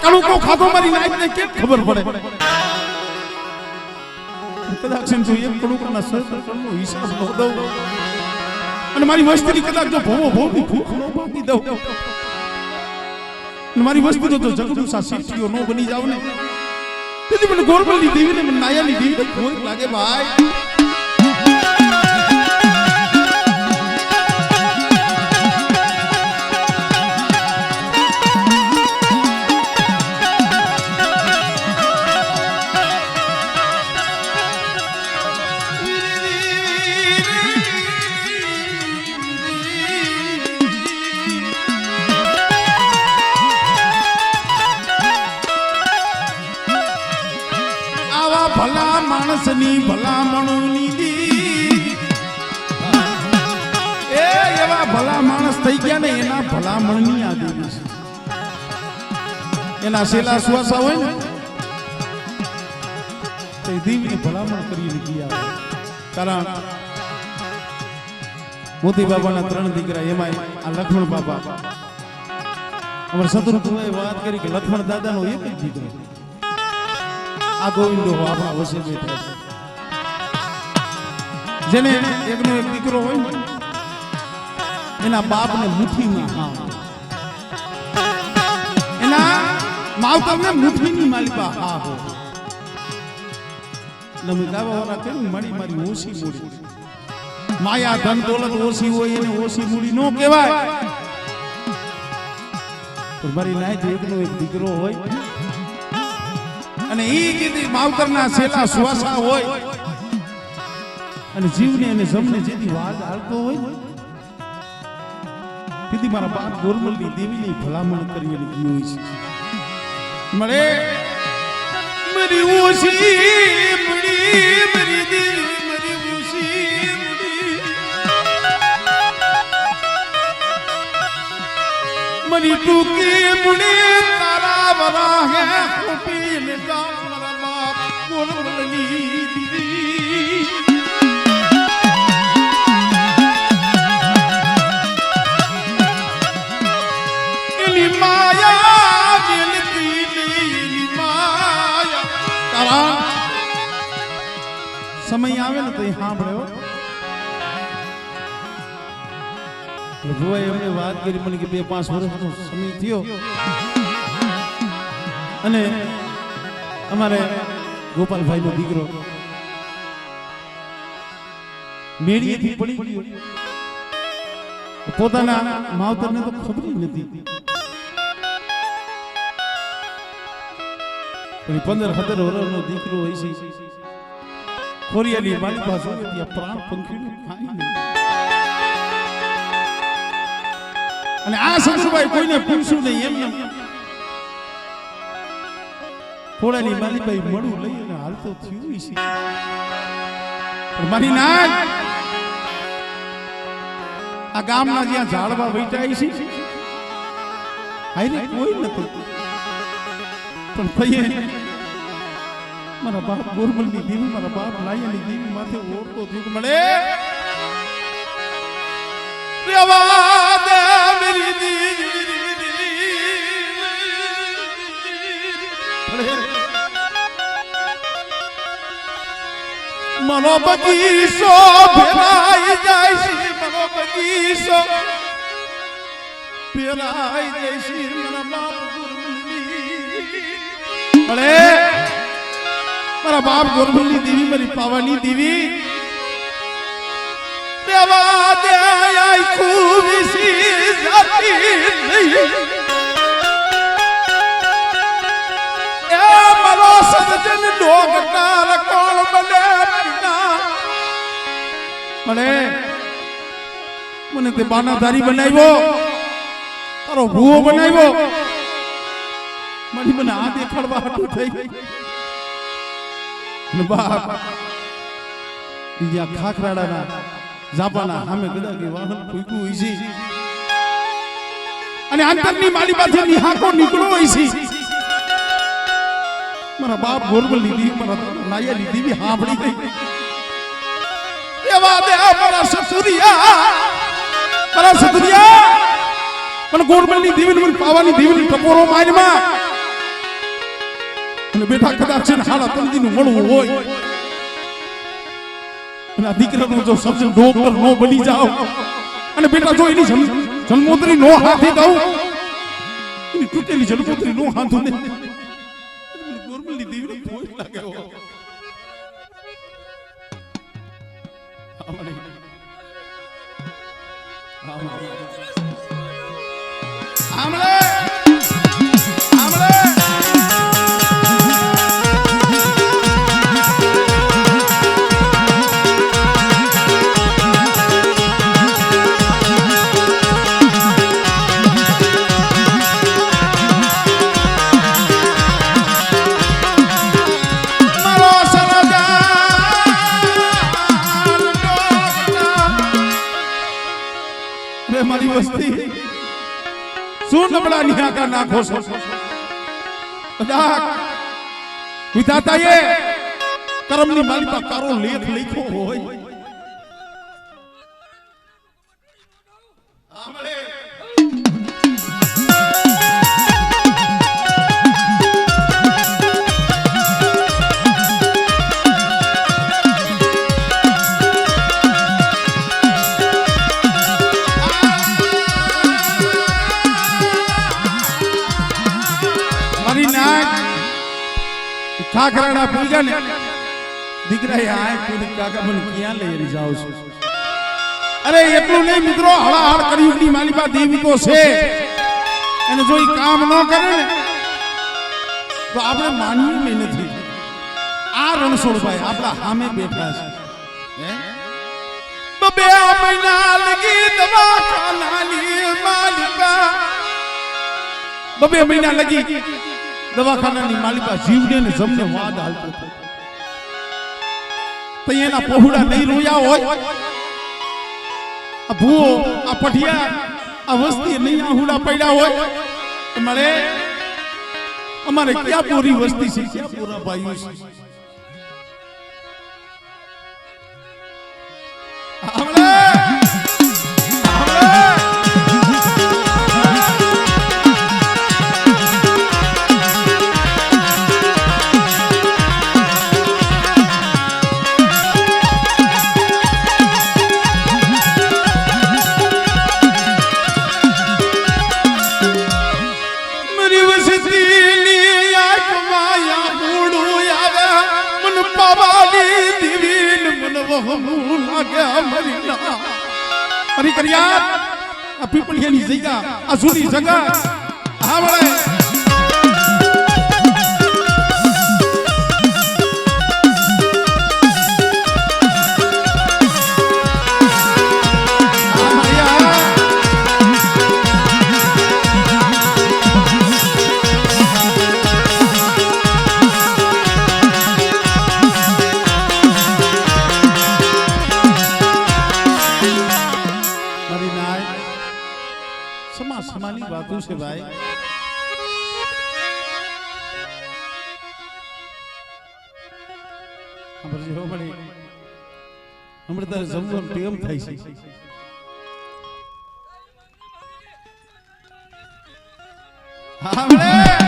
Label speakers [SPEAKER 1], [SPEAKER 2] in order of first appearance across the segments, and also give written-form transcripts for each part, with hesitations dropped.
[SPEAKER 1] કણુકો ખાધો મારી નાઈટને કેમ ખબર પડે કદાચ જો એક કણુકોના સહસ્ત્રનો હિસાબ ન દઉં અને મારી વસ્તીની કદાચ જો ભોની ભૂખ ન ભાગી દઉં અને મારી વસ્તીનો જો જગદુસા શીઠીઓ ન બની જાવ ને તેથી મને ગોરબલની દેવીને મને નાયાની દેવીને ભોગ લાગે ભાઈ ભલા માણસની ભલામણુની દી એ એવા ભલા માણસ થઈ ગયા ને એના ભલામણની આ દેવી છે એના શેલા સુવાસા હોય ને તો દેવીને ભલામણ કરીને ગયા કારણ મોતી બાબાના 3 દીકરા એમાં આ લક્ષ્મણ બાબા અમારા સદગુરુએ વાત કરી કે લક્ષ્મણ દાદાનો એક જ દીકરો આ ગોવિંદો આપણા વસે બેઠા છે જેને એકનો એક દીકરો હોય ને એના બાપને મુઠ્ઠીમાં હા એના માવતરને મુઠ્ઠીની માલિકા હા હો નમે ગાવાવાળા કેમ મારી ઓછી મૂડી માયા ધન દોલત ઓછી હોય એને ઓછી મૂડી નો કહેવાય પણ મારી નાય એકનો એક દીકરો હોય અને ઈ કીધી માવતરના છેલા સુવાસા હોય અને જીવને અને જમને જેથી વાદ હાલતો હોય કીધી મારા બાપ ગોરમલની દેવીની ભલામણ કરી અને ગઈ હોય છે મળે મારી ઓછી મળી મારી દેવી મારી ઓછી મળી મારી ટૂકી મળી તારા વરા હે ખોટી લગા મારા બાપ ગોરમલની દેવી એની માયા જેલતી એની માયા તારા સમય આવે ને તો એ સાંભળ્યો જોવાય એમને વાત કરી મને કે 2-5 વર્ષનો સમય થયો અને અમારે ગોપાલભાઈ નો દીકરો મેળીએથી પડી ગયો પોતાના માવતરને તો ખબર નથી પણ 15-17 વર્ષનો દીકરો હોય છે ખોરિયાની મારી પાસે ત્યાં પ્રાણ પંખીનું ખાઈ નહીં અને આ સસુરભાઈ કોઈને પૂછ્યું નહીં એમને થોડાની માલીભાઈ મળું લઈને હાલતો થયું છે પણ મારી નાય આ ગામના જ્યાં ઝાડવા વેચાય છે હાઈરે કોઈ નથી પણ થઈએ મારા બાપ ગોરમલની દેવી મારા બાપ લાયાની દેવી માથે ઓળતો થયું મળે રેવા દે મેરી દેવી મનો બગીચો ભેરાઈ જાય છે મનો બગીચો ભેરાઈ જાય છે મારા બાપ ગોરમલની અરે મારા બાપ ગોરમલની દેવી મારી પાવાની દેવી દેવા દે આઈ ખૂબ સી જાતી નહીં એ મારો સજન ડોગટાર કોણ બને મને તે બાનાધારી બનાવ્યો તારો ભૂવો બનાવ્યો મને આ દેખાડવા હાટું થઈ ગઈ ને બાપ બીજા ખાખરાડાના જાપાના સામે ગદા કે વાહન ફૂંકું હોય છે અને અંતરની મારી પાસે નિહાકો નીકળો હોય છે મારા બાપ ગોરમલની દેવી મારા નાયાની દેવી સાંભળી ગઈ એવા દે મારા સસુરિયા મને ગોરમલની દેવીને મને પાવાની દેવીની ટપોરો મારમાં અને બેટા કદાચ છે ને હાડા તંદીનું મળવું હોય અને આ દીકરાનો જો સબસે ડોક્ટર નો બની જાવ અને બેટા જો એની જન્મોત્રી નો હાથી દઉં એની તૂટેલી જન્મોત્રી નો હાથું ને ગોરમલની દેવીને કોઈ લાગે હો આમણે મારી વસ્તી શું નબળા નિહાકા નાખો છો વિધાતાએ કર્મની માલિકા કારો લેખ લખ્યો હોય ઠાકરાના પૂજા ને દીકરાએ આય કોઈ કાકા મને ક્યાં લઈ જાવ છો અરે એટલું નહીં મિત્રો હળાહળ કળિયુગની માલિકા દેવી તો છે અને જો ઈ કામ ન કરે ને તો આપણે માનવી નથી આ રણછોડભાઈ આપણા સામે બેઠા છે હે બબે મહિના લગી દવાખાનાની માલિકા બબે મહિના લગી દવાખાનાની માલિકા જીવને ને જમને વાદ હાલતો હતો તો એના પહોળા નહીં રોયા હોય આ ભૂવો આ પઠિયા આ વસ્તી નહીં આહુડા પડ્યા હોય મળે અમારે ક્યાં પૂરી વસ્તી છે ક્યાં પૂરા ભાઈઓ છે અરે કરિયાર આ પીપળિયાની જગ્યા આ જૂની જગ્યા હા વળે समानी बातों से भाई हमरे तारे जमवन टेम थाई છે हमरे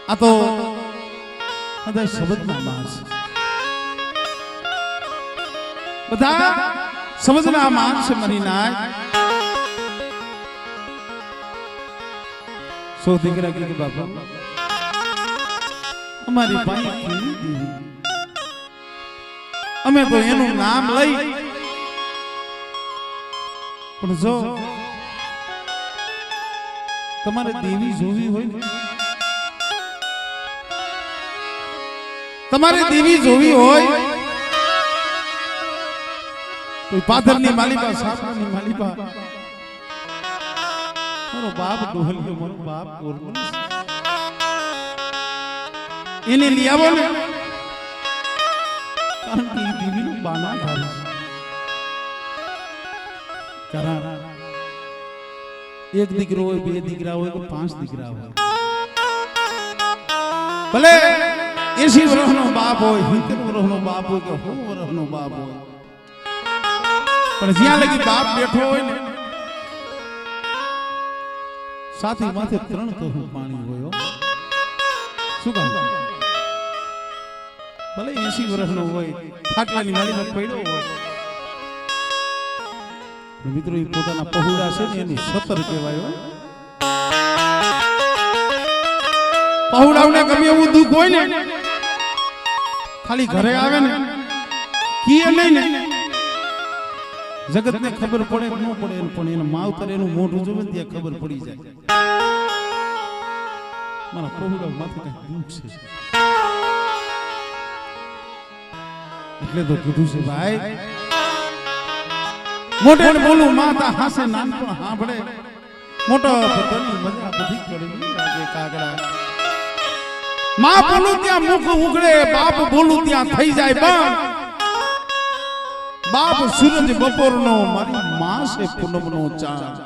[SPEAKER 1] આ તો બધા શબ્દના માસ બધા સમજના માન છે મરી નાય સો દીકરા કે બાપા અમારી પાસે અમે તો એનું નામ લઈ પણ જો તમારે દેવી જોવી હોય ને, તમારે દેવી જોવી હોય તો પાથરની માલિકા, સાપની માલિકા, મારો બાપ ડોહલિયો, મારો બાપ ગોરમલ એને લઈ આવો ને, કારણ કે દેવીનું બાના ધારે છે. એક દીકરો હોય, બે દીકરા હોય કે 5 દીકરા હોય, ભલે 80 વર્ષનો બાપ હોય, 70 વર્ષનો બાપ હોય કે 100 વર્ષનો બાપ હોય, પણ જ્યાં લગી બાપ બેઠો હોય ને સાથી માથે 3 તહુ પાણી હોય. શું કામ? ભલે 80 વર્ષનો હોય, ખાટલાની નાળીમાં પડ્યો હોય, મિત્રો એ પોતાના પહોળા છે ને એનું સતર કહેવાય. પહોળાઓને ગમે એવું દુઃખ હોય ને, ખાલી ઘરે આવે ને કીએ નહીં ને, જગતને ખબર પડે કે ન પડે, પણ એના માવતર એનું મોઢું જોવે ને ત્યાં ખબર પડી જાય મારા પહોળા માથે કઈ દુઃખ છે. એટલે તો કીધું છે ભાઈ, મોટે ને બોલું માતા હાસે, નાનપણ સાંભળે, મોટો પતની મજા બધી કરી લાગે કાગડા. માં બોલું ત્યાં મુખ ઉગડે, બાપ બોલું ત્યાં થઈ જાય બંધ. બાપ સૂરજ બપોરનો, મારી માં છે પૂનમનો ચાંદ.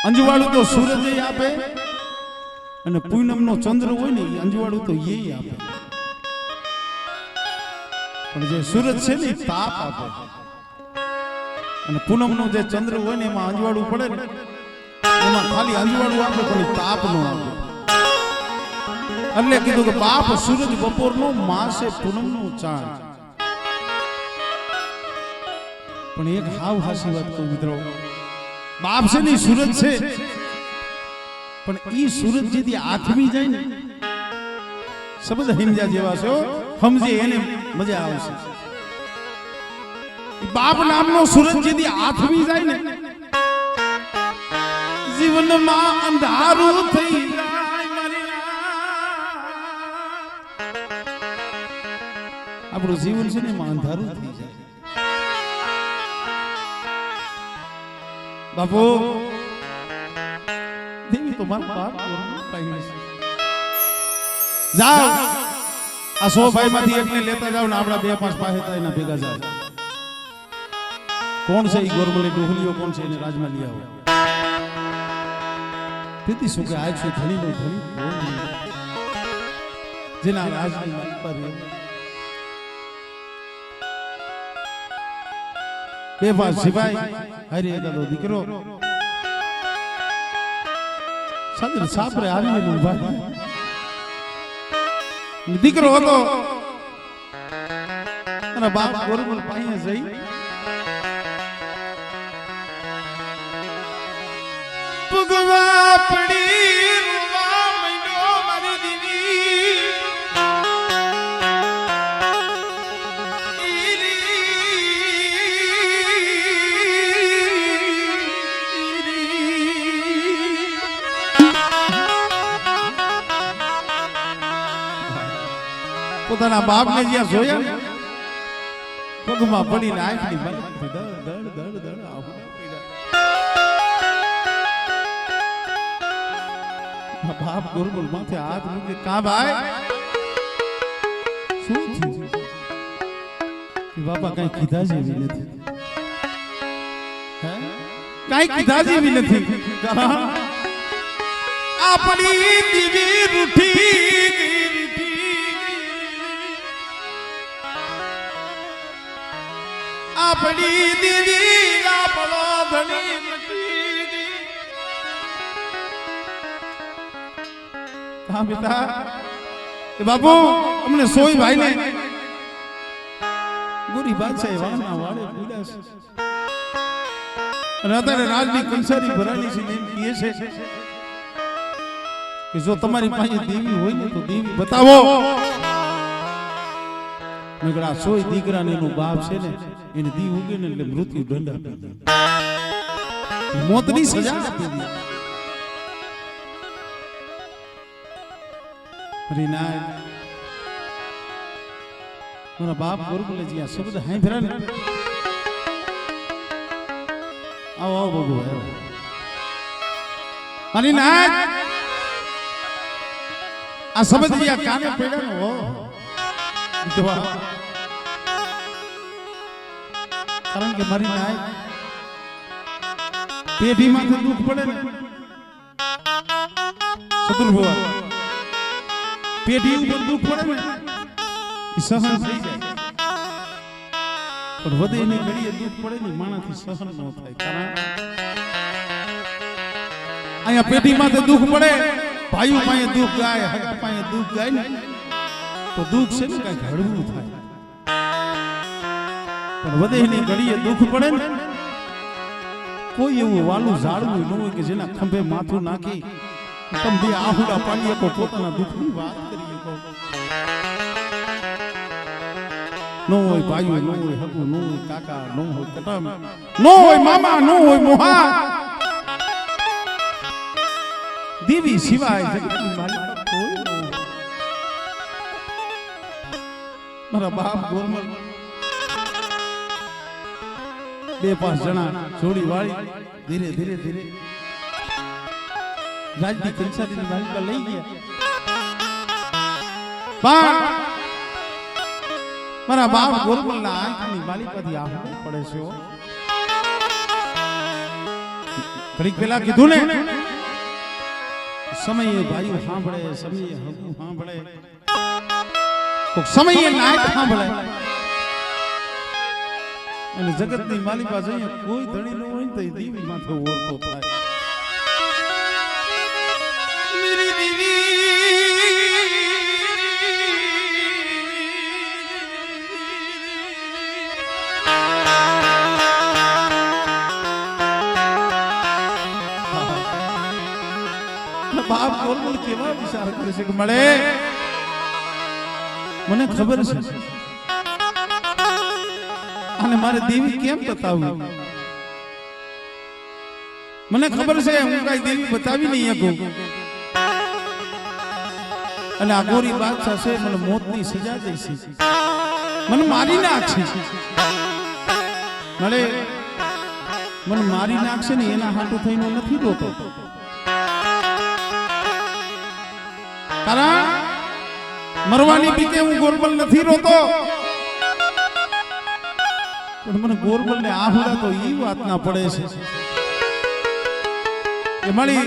[SPEAKER 1] અંજવાળું તો સૂરજ આપે, અને પૂનમનો ચંદ્ર હોય ને એ અંજવાળું તો એ આપે, પણ જે સૂરજ છે ને તાપ આપે, અને પૂનમનો જે ચંદ્ર હોય ને એમાં અંજવાળું પડે ને એમાં ખાલી અંજવાળું આપે પણ તાપ નો આપે. એટલે કીધું કે બાપ સૂરજ બપોરનો, માં છે પૂનમનો ચાંદ. પણ એક હાવ હાસી વાત કહું મિત્રો, બાપ છે ને સૂરજ છે, પણ ઈ સૂરજ જેથી આથમી જાય ને, શબ્દ હિંજા જેવા છે, સમજે એને મજા આવશે. બાપ નામનો સૂરજ જેથી આથમી જાય ને, જીવનમાં અંધારું થઈ જાય. આપણું જીવન છે ને એમાં અંધારું થઈ જાય. બાપુ દેવી તો મારા બાપ જાઓ, આ 100 ભાઈ માંથી એકને લેતા જાઓ ને આપડા 2-5 પાસે હતા એના ભેગા જાઓ. કોણ છે એ ગોરમલી ડોહલીઓ, કોણ છે એને રાજમાં લઈ આવો. તેથી શું કે આજ છે ધણી નો ધણી, જેના રાજની માલિકા રહે. 2-5 સિપાઈ હારી એકાદો દીકરો સાદર સાપરે આવીને ઉભા. દીકરો હતો અને બાપ ગોરમલ પાસે જઈ ભગવા પડી રૂવા મૈડો મારી દીવી. પોતાના બાપને જ્યાં જોયા ને પગમાં પડીને આંખની દડ દડ દડ દડ આવું. બાપ ગોરમલ માથે હાથ મૂકે, કા ભાઈ શું થયું? બાપા કઈ કીધા જેવી નથી, કઈ કીધા જેવી નથી. આપણી દીવી રૂઠી આપણી દીદી આપણો ધણી હા બેટા એ બાપુ અમને સોય ભાઈ ને ગોરી બાદશાહ વાના વાળે પૂડા છે અને અત્યારે રાજની કંસારી ભરાણી છે એમ કહે છે કે જો તમારી પાસે દેવી હોય ને તો દેવી બતાવો. નગડા સોય દીકરાને એનો બાપ છે ને એને દી ઉગે ને એટલે મૃત્યુ દંડ આપી દે, મોતની સજા આપી દે. હરિનાય મારા બાપ ગુરુકુલજી આ શબ્દ સાંભળ્યા ને, આવો આવો બગુ આવો. હરિનાય આ શબ્દ જે કાને પડ્યો ને હો કારણ કે મારી નાય પેઢીમાં તો દુઃખ પડે ને શત્રુ ભવા પેઢી ઉપર દુઃખ પડે ને એ સહન થઈ જાય, પણ વધે ની ઘડીએ દુઃખ પડે ને માણાથી સહન ન થાય. કારણ અહીંયા પેઢીમાં તો દુઃખ પડે, ભાઈઓ પાસે દુઃખ ગાય, હક પાસે દુઃખ ગાય ને તો દુઃખ છે ને કઈક હળવું થાય, પણ વધે ની ઘડીએ દુઃખ પડે ને કોઈ એવું વાલું ઝાડવું ન હોય કે જેના ખંભે માથું નાખી તમે બે આહુડા પાડી શકો, પોતાના દુઃખની વાત કરી શકો. ન હોય ભાઈઓ, ન હોય હકુ, ન હોય કાકા, ન હોય કટમ, ન હોય મામા, ન હોય મોહા, દેવી સિવાય જગતની માલિક કોઈ ન હોય. મારા બાપ ગોરમલ 2-5 જણા જોડી વાળી ધીરે ધીરે ધીરે રાજની કંસારીની માલિકા લઈ ગયા. પણ મારા બાપ ગોરમલના આંખની માલિકાથી આંખો પડે છે. ઘડીક પેલા કીધું ને સમયે ભાઈઓ સાંભળે, સમયે હકુ સાંભળે, તો સમયે નાયક સાંભળે. અને જગતની માલિકા જોઈએ કોઈ ધણી ન હોય તો દેવી માથે ઓરતો થાય. મેરી દેવી બાપ ગોરમલ કેવા વિચાર કરે છે કે મળે મને ખબર છે અને મારે દેવી કેમ બતાવવી, મને ખબર છે હું કઈ દેવી બતાવી નહીં શકું, અને આ ગોરી બાદશાહ છે મને મોતની સજા દેશે, મને મારી નાખશે. મળે મને મારી નાખશે ને એના હાટું થઈને નથી રોતો, કારણ મરવાની બીકે હું ગોરમલ નથી રોતો, પણ મને ગોરમલ ને આહુડા તો ઈ વાત ના પડે છે કે મળી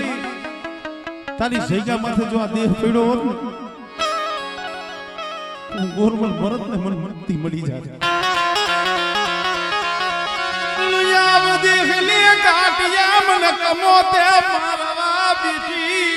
[SPEAKER 1] તારી જગ્યા માથે જો આ દેહ પડ્યો હોત ને હું ગોરમલ ભરત ને મને મુક્તિ મળી જાય. દેહ લે કાટિયા મને કમોતે મારવા બીઠી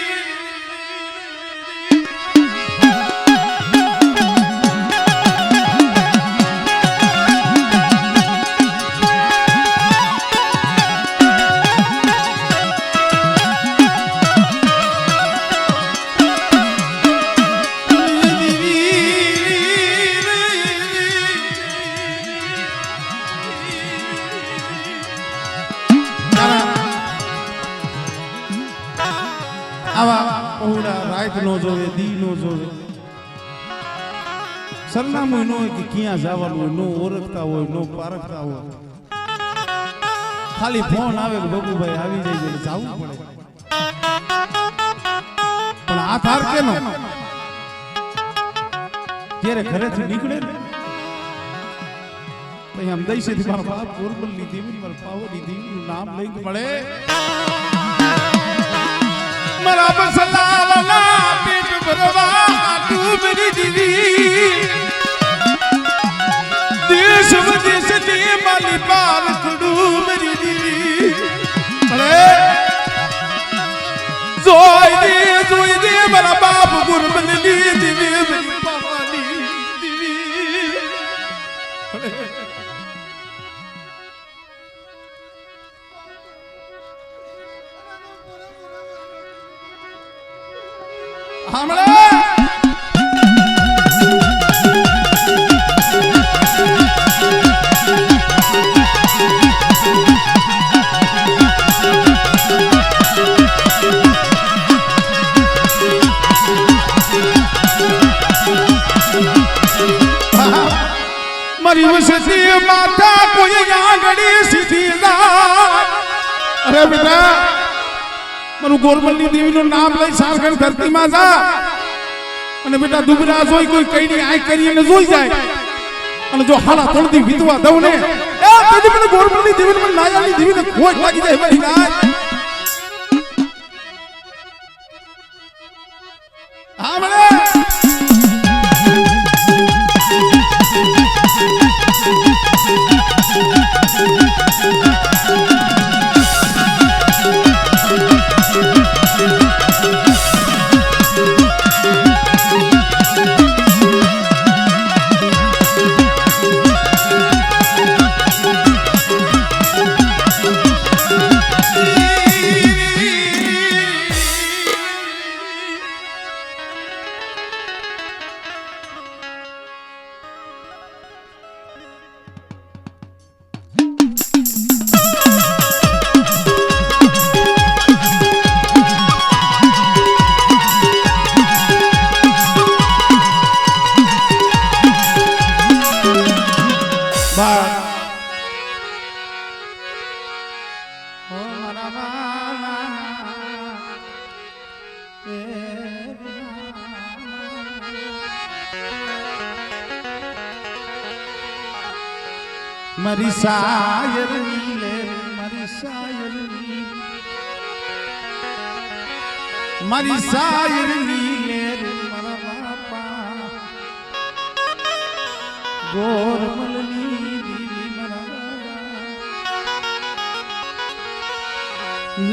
[SPEAKER 1] નો જોવે, દી નો જોવે, સરનામું ન હોય કે ક્યાં જવાનું હોય, નો ઓળખતા હોય, નો પારખતા હોય, ખાલી ફોન આવે કે બબુભાઈ આવી જાય એટલે જવું પડે. પણ આ થાર કેનો જ્યારે ઘરેથી નીકળે ને પછી આમ દઈશેથી મારા બાપ ગોરમલની દેવી, મારા પાવોની દેવીનું નામ લઈને મળે મારા બસલાવાલા પેટ ભરવા તું મેરી દીવી, દેશ વિદેશની માલી પાર કડું મેરી દીવી. અરે જોઈ દે મારા બાપ ગુરબનની દીવી, મેરી પાવાની દીવી. હમણાં मरी वसती माता कोई आंगड़ी सीधी अरे बेटा मरु गोरमलनी देवी नो नाम लई सारगढ़ धरती में जा અને બેટા દુબરા જોઈ કોઈ કઈની આઈ કરીને જોઈ જાય અને જો હાલા તળદી વિધવા દઉં ને એ તેથી મને ગોરમલની દેવીને મને નાયાની દેવીને ખોટ લાગી જાય મારી ના હા મને मरी सायर नीले मरी सायर नीले मरा बापा गोरमलनी देवी मरा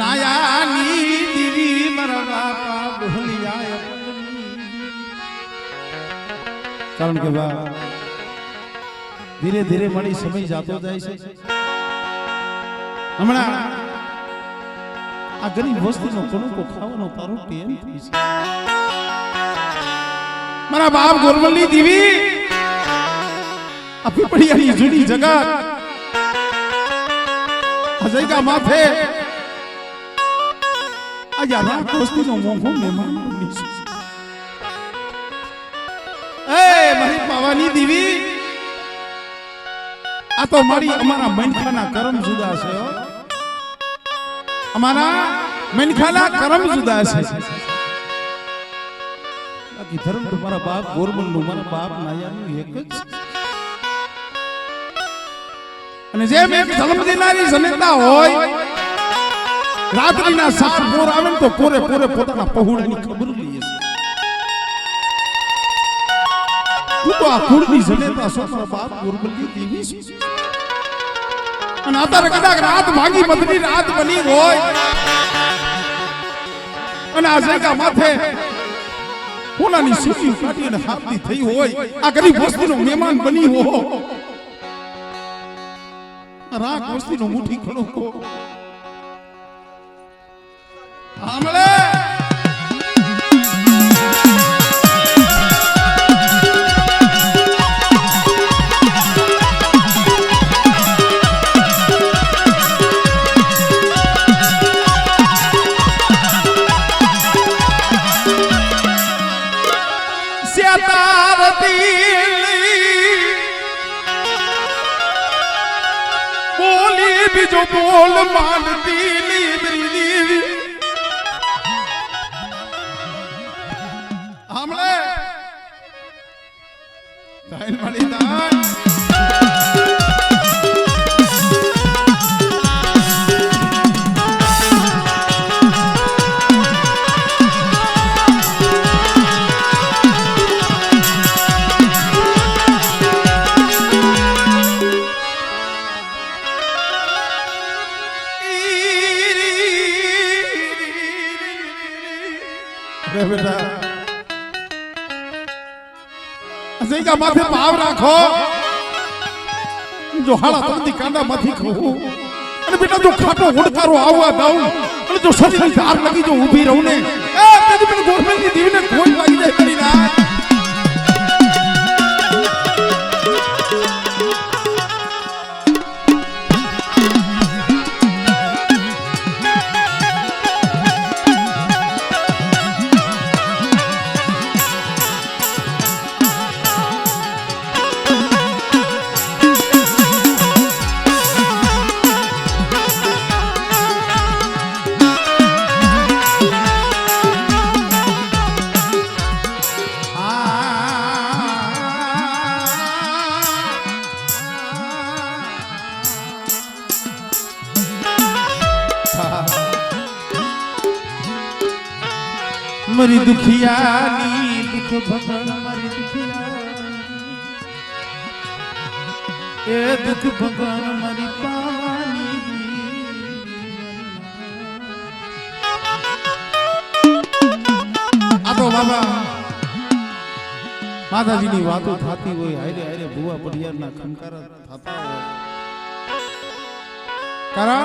[SPEAKER 1] नायानी देवी मरा बापा भूलिया कारण के बाद धीरे धीरे मणि समय जातो जाए છે હમણાં આ ગરીબ વસ્તીનો કણુકો ખાવાનો તારો ટેમ થઈ છે મારા બાપ ગોરમલની દેવી આ પીપળિયાની જૂની જગત અજયકા માથે આ રાત વસ્તીનો મોંઘો મહેમાન બની છે એ મારી પાવાની દેવી આ તો મારી અમારા મનખાના કર્મ જુદા છે અમારા મનખાના કર્મ જુદા છે બાકી ધર્મ તો મારા બાપ ગોરમલનું મારા બાપ નાયાનું એક જ અને જેમ એક જન્મ દેનારી જનતા હોય રાત્રિના સાત પોર આવે તો પોરે પોરે પોતાના પહોળાની ખબર લઈએ છે તું તો આ કુળની જનેતા છો મારા બાપ ગોરમલની દેવી છે અને અત્યારે કદાચ રાત ભાગી મધની રાત બની હોય અને આ જગ્યા માથે પોલાની સૂકી કાઢી અને હાથની થઈ હોય આ ગરીબ વસ્તીનો મહેમાન બની હો રાખ વસ્તીનો મુઠ્ઠી ખણો કો આમળે जो बोल मानती ली हमले दाइन वाली दान बेटा अजय का माथे भाव राखो जो हाला तंदी कांडा मथी कहूं अरे बेटा जो खाटो हुड़कारो आवा दाऊ अरे जो सफल धार लगी जो ऊभी रहू ने ए तेरी मैंने गवर्नमेंट की देवी ने कोई लगी जाए मेरी रात मरी दुखियानी दुख भगण मरी दुखियानी ए दुख भगण मरी पानी आ तो बाबा माताजीनी वातो थाती होय हायरे हायरे बुआ पडियारना खंकार थाता होय कारण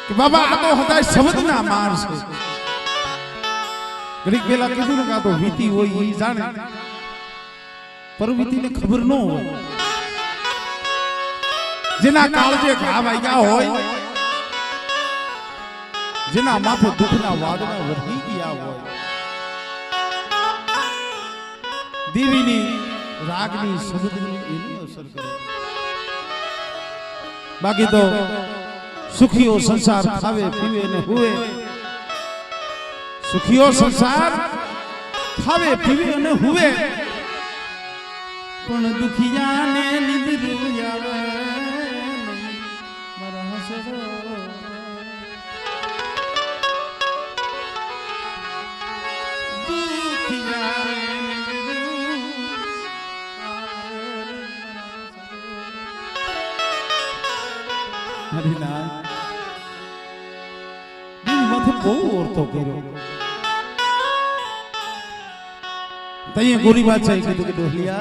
[SPEAKER 1] कि बाबा आ तो हताय शब्दना मार छे घડીક પેલા કીધું ને કે તો વીતી હોય ઈ જાણે પર વીતીને ખબર ન હોય જેના કાળજે ઘા વાગ્યા હોય જેના માથે દુખના વાદળા વરસી ગયા હોય દેવીની રાગની શબ્દની એની અસર કરે બાકી તો સુખીઓ સંસાર ખાવે પીવે ને હુએ सुखियो संसार खावे पीवे ने हुए पण दुखिया ने निंद्रू आवे मारा हसरो दुखिया ने निंद्रू आवे हरिना दी माथे बहु औरतो कर्यो तई गोरी बात है कि डोहलिया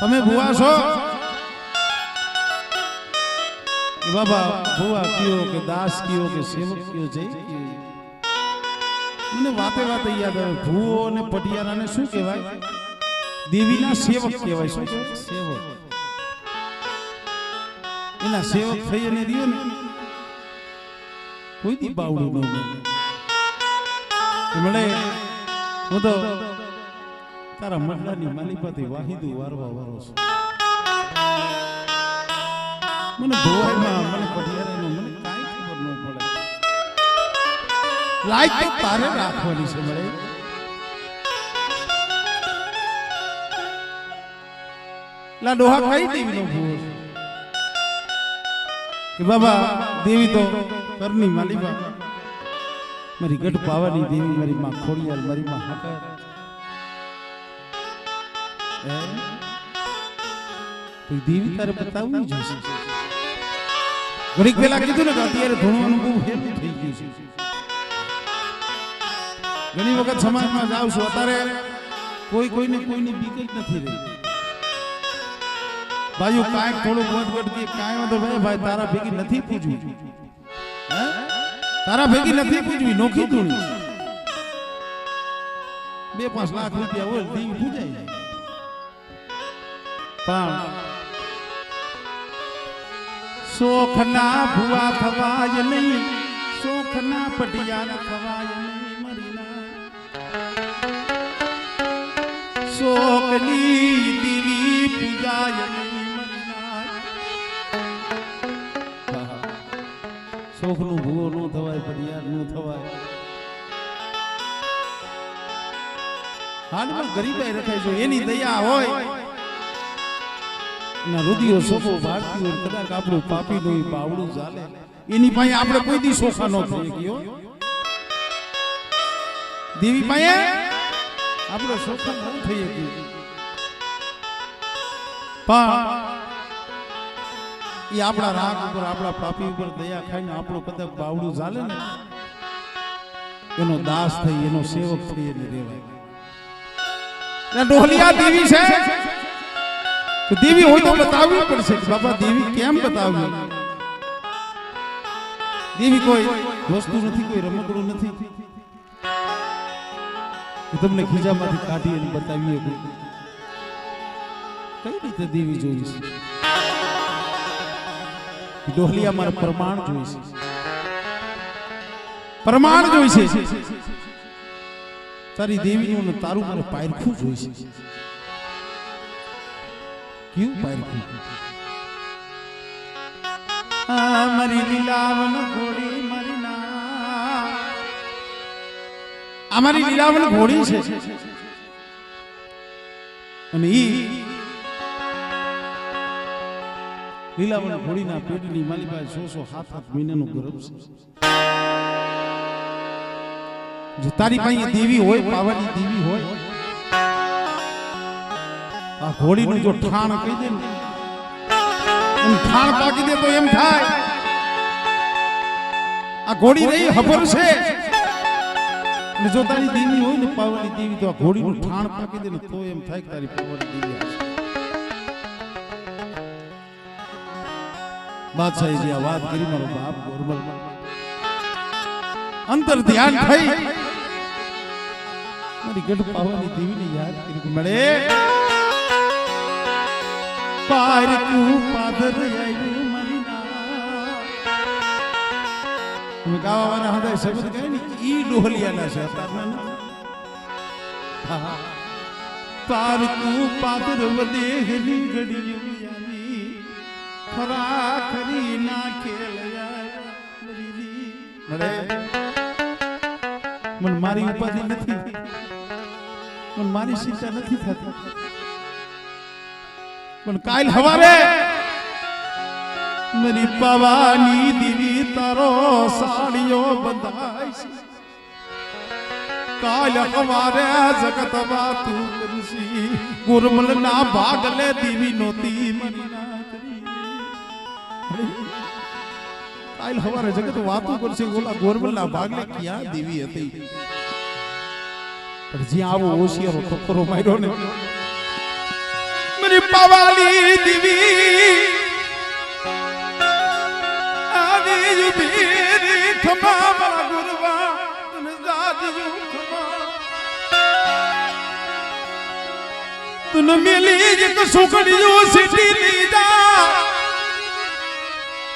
[SPEAKER 1] तमे बुआ छो कि बाबा बुआ कियो के दास कियो के सेवक कियो जई मने वाते वाते याद आवे भूओ ने पटियारा ने શું કહેવાય દેવીના સેવક કહેવાય શું સેવક એના સેવક થઈને દિયો ને કોઈ દી બાવડું ન મળે હું તો તારા મડલાની માલિપાથી વાહિદુ વારવા વારો છું મને ભોવાઈમાં મને પઢિયારાનો મને કાઈ ખબર ન પડે લાઈક તો તારે રાખવાની છે મળે લા ડોહા કઈ દેવીનો ભૂવો કે બાબા દેવી તો કરની માલિપા મારી ગઢ પાવાની દેવી મારી માં ખોડિયાર મારી માં હાકર તો દેવી તારે બતાવવી જોઈશે ઘડીક પેલા કીધું ને કે અત્યારે ભણવાનું બહુ હેલું થઈ ગયું છે ઘણી વખત સમાજમાં જાઉં છું અત્યારે કોઈને કોઈની બીક જ નથી રહી ભાઈઓ કાંઈક થોડુંક વધઘટ કે કાંઈ વાંધો ભાઈ તારા ભેગી નથી પૂછવું હે तारा भेगी नहीं पूछवी नोखी धूणी 2-5 लाख रुपया हो देवी पूजाई पण सोखना भुआ थवाय नहीं सोखना पटियार थवाय नहीं मरीना सोखनी देवी पूजाय नहीं मरीना सोखनु भूવો नो थवाय पटियार नो थवाय हाल में गरीबाई रखाय जो एनी दया होय ना रुदियो सोखो भारती और कदाच आपणो पापी नो बावड़ू जाले एनी पाए आपणे कोई दी सोखा नो थई गयो देवी पाए आपणो सोखा नो थई गयो पण ये आपड़ा राग ऊपर आपड़ा पापी ऊपर दया खाईने आपणो कदाच बावड़ू जाले ने एनो दास थई एनो सेवक थई ने रेवाय ना डोहलिया देवी छे तो देवी होय तो बताववी पड़शे बाबा देवी केम बताववी देवी कोई वस्तु नहीं कोई रमकड़ू नहीं कि तमने खीजामांथी काढी अने बतावी कई रीते देवी जोई छे डोहलिया मारे प्रमाण जोई छे प्रमाण जोई छे तारी देवी नु तारू मारे पायरखू जोई छे क्यों पायरखू मरी लीलावन घोड़ी मरीना हमारी लीलावन घोड़ी छे અને ઈ લીલાવણ ઘોડીના પેટની માલિકા 6-7 મહિનાનું ગર્ભ છે जो तारी पाई देवी होय पावनी देवी होय आ घोड़ी नु जो ठाण कही दे एम ठाण पाकी दे तो एम थाय आ घोड़ी रही खबर से ने जो तारी देवी होय ने पावनी देवी तो आ घोड़ी नु ठाण पाकी दे तो एम थाय कि तारी पावनी देवी आछे बादशाह जी आ बात करी मारो बाप गोरमल अंतर ध्यान थई मारी गढ़ पावनी देवी ने याद करी मळे पार तू पादर आयु मरीना तुम गावा वाला हदे शब्द कहे नी ई डोहलिया ना से अतारना पार तू पादर वदे हली गड़ियो यानी खरा खरी ना खेल आया मरीदी मरे मन मारी उपाधि નથી मन मारी चिंता નથી થતી પણ કાલ હવારે मेरी पवानी देवी तारो साड़ियो बंधाई काल हवारे जगत बातू करसी गुरमल ना भागले देवी नोती मरीना काल हवारे जगत वातू करसी बोला गुरमल ना भागले क्या देवी हती पर जी आवो होशियारो टक्करो मार्यो ने मेरी पवाली देवी आवे युबीर खमा मारा गुरवा तन जादियो खमा तन मिली जिक सुखड़ियो सिटी ली जा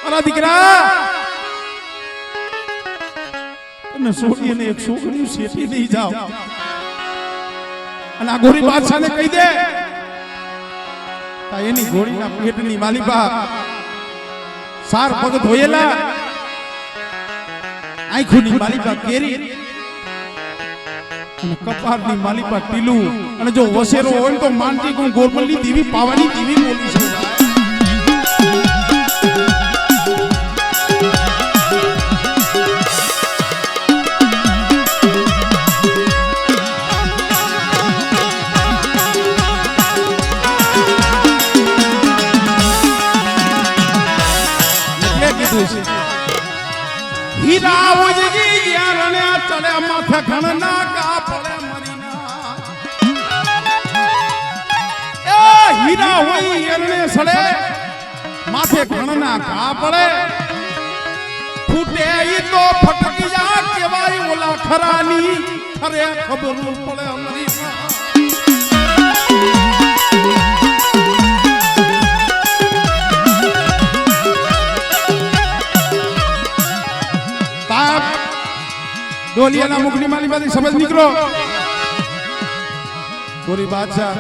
[SPEAKER 1] अरे दिकरा तन सोड़िए ने एक सुखड़ियो सिटी ली जाओ અને આ ગોરી બાદશાહને કહી દે તા એની ગોળીના પેટની માલિકા સાર પગ ધોયેલા આંખોની માલિકા કેરી અને કપાળની માલિકા ટીલું અને જો વસેરો હોય તો માનતી કોણ ગોરમલની દેવી પાવાની દેવી બોલી છે हीरा उजगी यारने चले माथे घणना का पड़े मरीना ए हीरा होई यारने सड़े माथे घणना का पड़े फूटे ई तो फटकी जा केवाई ओला खरानी खरे खबर पड़े मरीना डोलिया मुखनी माली बात समझ निकलो गोरी बादशाह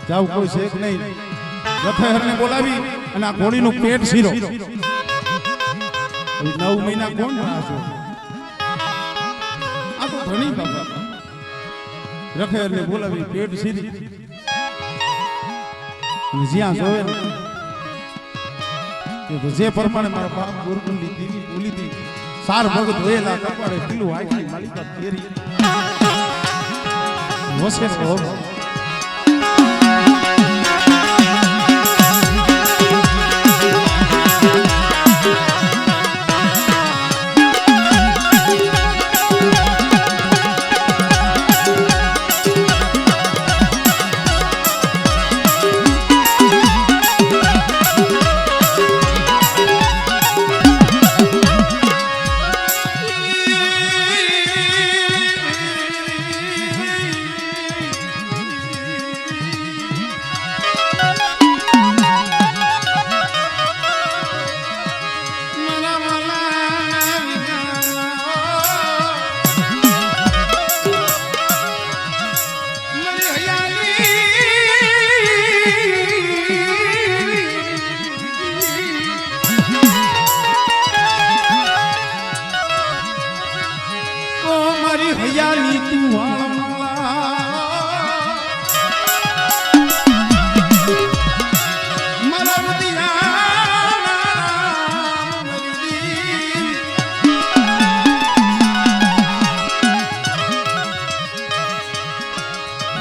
[SPEAKER 1] जाओ कोई शेख नहीं रथहर ने बोलावी અને આ ઘોડીનું પેટ શીરો 9 મહિના કોણ રાસો આ તો ધણી બાબા રથહર ને બોલાવી પેટ શીરી અને જ્યાં જોવે तो जे प्रमाणे मारा बाप गुरुकुल देवी बोली थी सार भगत होएला कपाड़े किलो आखी मालिका केरी वसे हो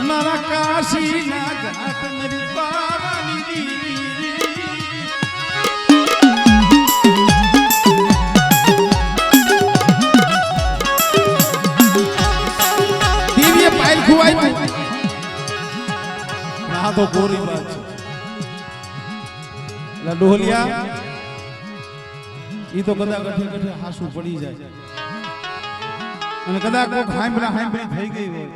[SPEAKER 1] મારા કાશીના ઘાટ મારી પાવાની દીવી દીવીએ પાયલ ખુવાઈ ના તો ગોરી વાત છે ડોલિયા ઈ તો કદાચ ગઠે ગઠે હાસુ પડી જાય અને કદાચ કોક હાંભળી થઈ ગઈ હોય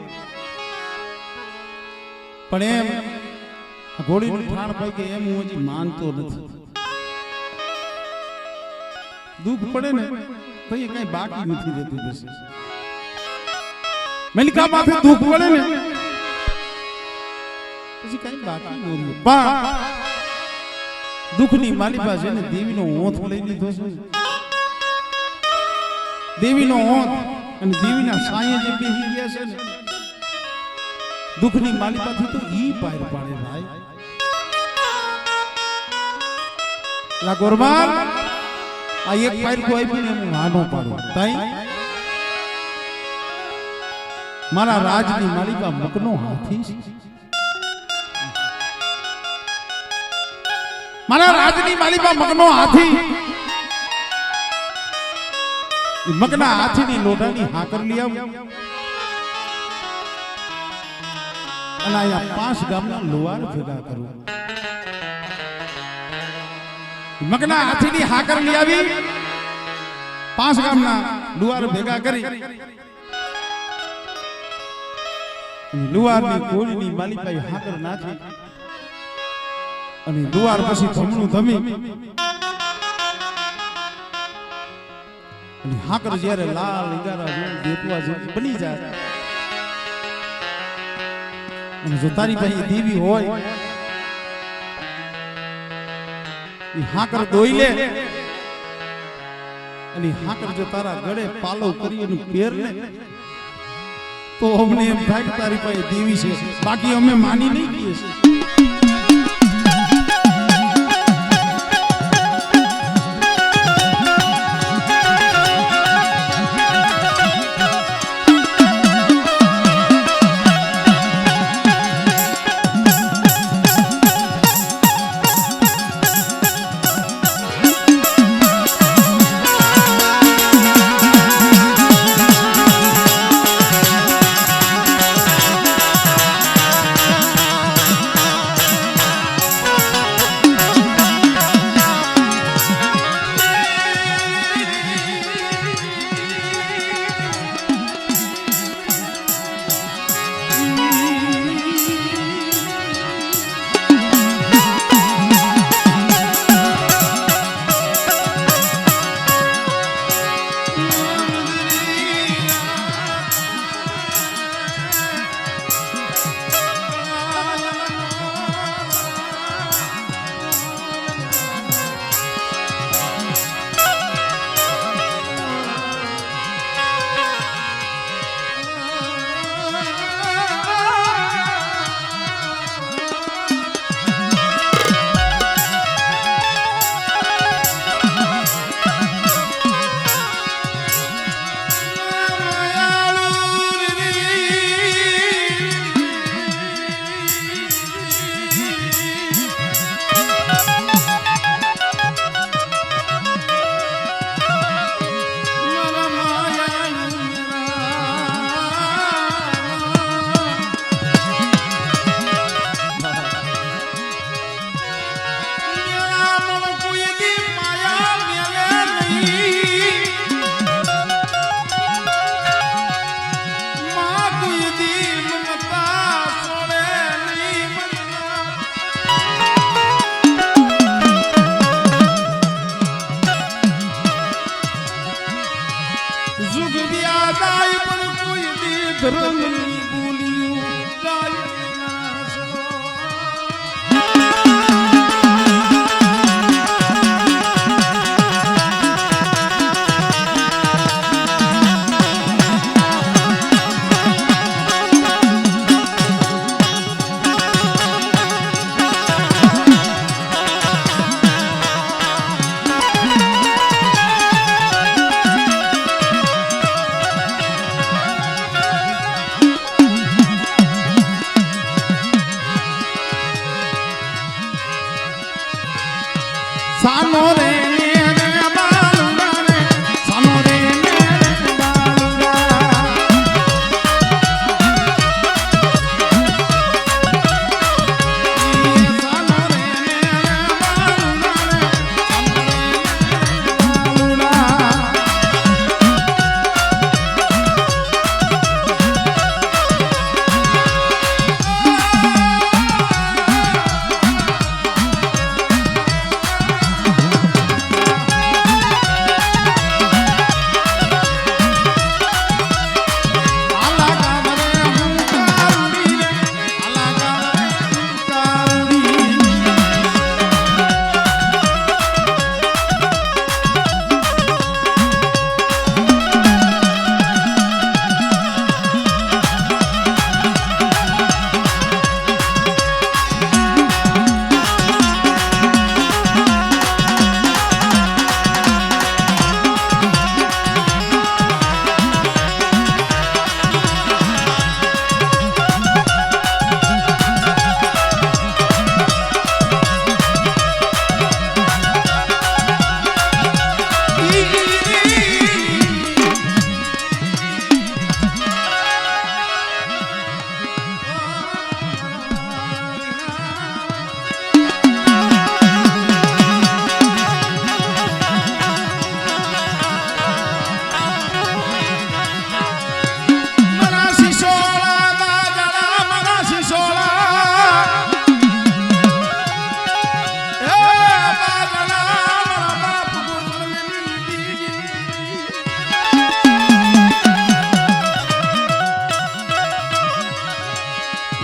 [SPEAKER 1] પણ એમ ઘોડીનું ઠાણ પાઈ કે એમ હું હજી માનતો નથી દુઃખ પડે ને તો એ કઈ બાકી નથી રહેતું બસ મલિકા માથે દુઃખ પડે ને પછી કઈ બાકી નથી પણ દુઃખની માલિકા છે ને દેવીનો ઓંથ લઈ લીધો છે દેવીનો ઓંથ અને દેવીના સાયે જે બેહી ગયા છે ને દુઃખની માલિકાથી તો ઈ પાર પાડે ભાઈ લા ગોરમાન આ એક પાર કો આપીને હું હાનો પાડું તાઈ મારા રાજની માલિકા મકનો હાથી છે મારા રાજની માલિકા મકનો હાથી મકના હાથીની લોઢાની હાકર લઈ આવ અને અહીંયા 5 ગામના લોહાર ભેગા કરું મકના હાથીની હાકર લઈ આવી 5 ગામના લોહાર ભેગા કરી લોહારની કોળીની માલિકાએ હાકર નાખી અને દુવાર પછી ધમણું ધમી અને હાકર જ્યારે લાલ ઈગારા જેવી દેતવા જેવી બની જાય અને જો તારી પાસે દેવી હોય એ હાકર દોઈ લે અને હાકર જો તારા ગળે પાલવ કરી એનું પેર ને તો અમને એમ થાય કે તારી પાસે દેવી છે બાકી અમે માની નહીં કહીએ છીએ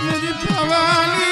[SPEAKER 1] मेरी भवानी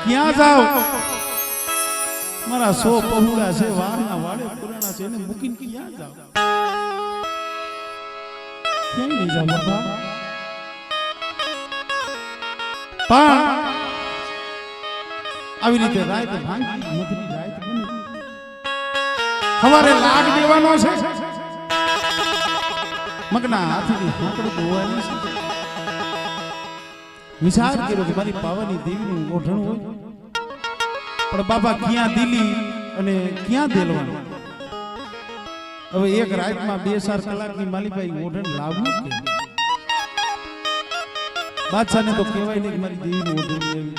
[SPEAKER 1] क्या जाओ मारा सो पहुड़ा से वारना वाड़े पुराना से ने मुकिन क्या जाओ क्या नहीं जाओ बाबा पा આવી રીતે રાત ભાંગી મધરી રાત બની હવારે લાગ દેવાનો છે મગના હાથની હાકડું ધોવાની છે વિચાર કર્યો કે મારી પાવાની દેવીનું ઓઢણું હોય પણ બાબા ક્યાં દિલી અને ક્યાં દેલવાનું હવે એક રાતમાં 2-4 કલાકની માલીભાઈ ઓઢણ લાવવું કે બાદશાહને તો કહેવાય નહીં કે મારી દેવીનું ઓઢણ લેવું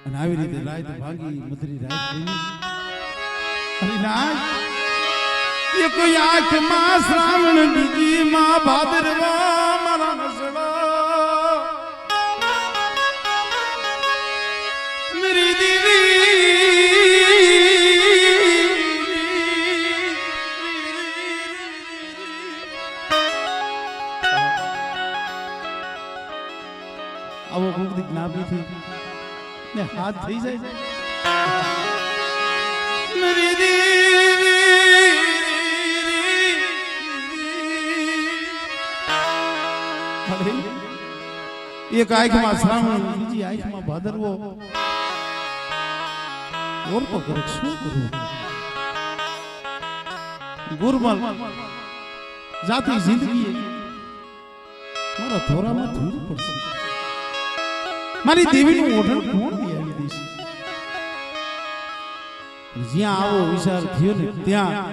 [SPEAKER 1] અને આવી રીતે રાત ભાગી મધરી રાત બની અરે ના ये कोई आंख मां श्रावण बीजी मां भादरवा मारा नसड़ा मेरी दीदी अब वो भूख दिखना भी थी ने हाथ थई जाए मेरी दीदी एक आंख में श्रावण बीजी आंख में भादरवो और तो कर शू करूं गुरमल जाती जिंदगी मारा थोड़ा में धूल पड़सी मारी देवी नु ओढण कोण दियावी देसी જ્યાં આવો વિચાર થયો ને ત્યાં